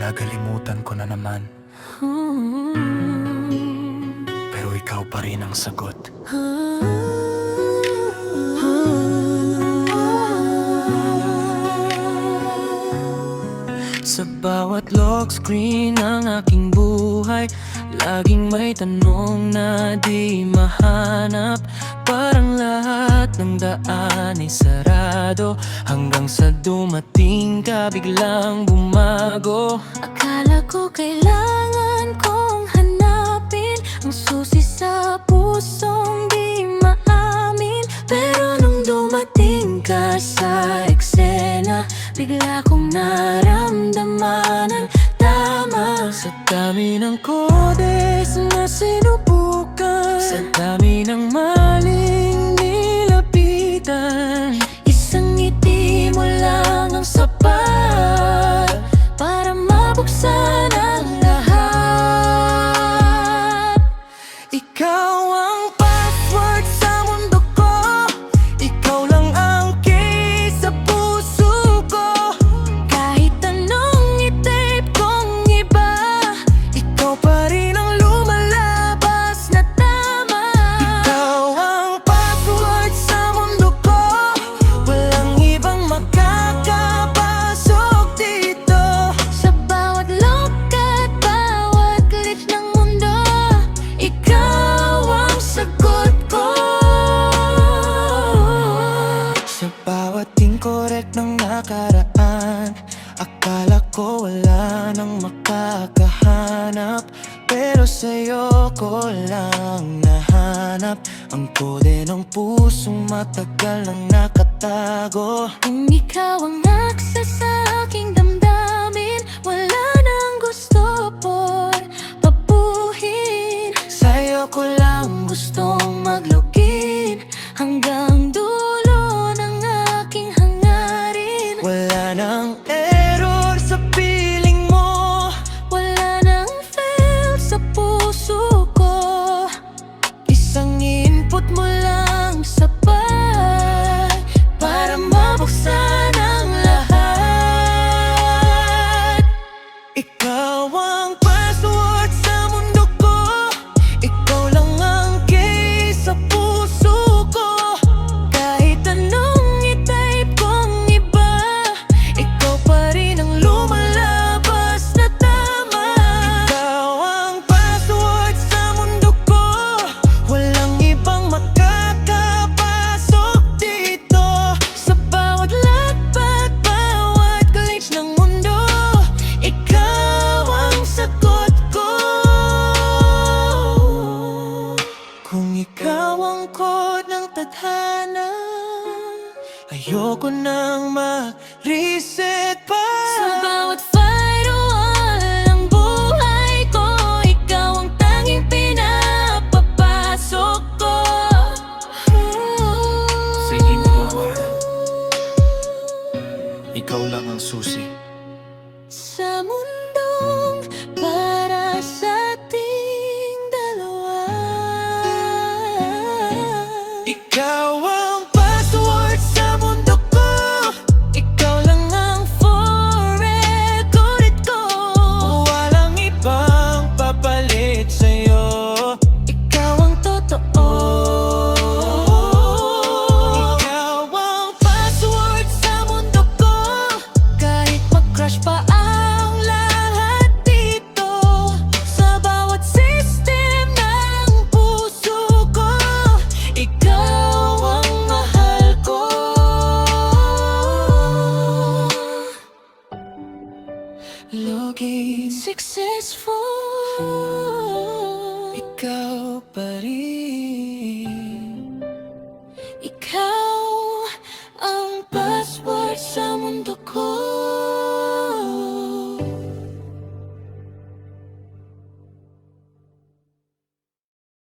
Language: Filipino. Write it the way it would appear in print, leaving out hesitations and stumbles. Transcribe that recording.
Kinagalimutan ko na naman, pero ikaw pa rin ang sagot. Sa bawat lock screen ng aking buhay, laging may tanong na di mahanap. Parang lahat ng daan ay sarado, hanggang sa dumating ka biglang bumago. Akala ko kailangan kong hanapin ang susi sa pusong di maamin, pero nung dumating ka sa eksena, bigla kong naramdaman ang tama. Sa dami ng kodes na sinubukan, sa dami ng maling nilapitan, Isang ngiti mo lang ang sapat para mabuksan ang lahat. ikaw ang password sa mundo ko, ikaw lang ang key sa puso ko. Kahit anong i-tape kong iba, Ikaw pa rin ang lumalabas na tama. Ikaw ang password sa mundo ko, walang ibang makakapasok dito. sa bawat look at bawat glitch ng mundo, ikaw ang sagot ko. Sa bawat incorrect ng nakaraan, akala ko wala nang makakahanap, pero sa'yo ko lang nahanap ang kode ng pusong matagal nang nakatago. Kung ikaw ang naksa sa aking damdamin, wala nang gusto por pabuhin. Sa'yo ko lang Gustong maglugin hanggang dulo ng aking hangarin. wala nang error sa piling mo, Wala nang fail sa puso ko. isang input mo lang sapat para mabuksan ang lahat. Ikaw ang password sa mundo ko, ikaw lang ang key sa puso ko. Kahit anong i-type kong iba, ikaw pa rin ang lumalabas na tama. Ikaw ang password sa mundo ko, walang ibang makakapasok dito. Sa bawat lakbat, bawat glitch ng mundo, ikaw ang sagot ko. Kung ikaw ang code ng tadhana, ayoko nang ma-reset pa. Sa bawat firewall ng buhay ko, ikaw ang tanging pinapapasok ko. Sa iniwawan, ikaw lang ang susi. Sa mundong para sa ating dalawa, Ikaw ang password sa mundo ko, ikaw lang ang for-record ko. Walang ibang papalit sa'yo, ikaw ang totoo. ikaw ang password sa mundo ko. Kahit mag-crash pa ang lahat dito, sa bawat system ng puso ko, ikaw ang mahal ko. Login, Successful, ikaw pa rin.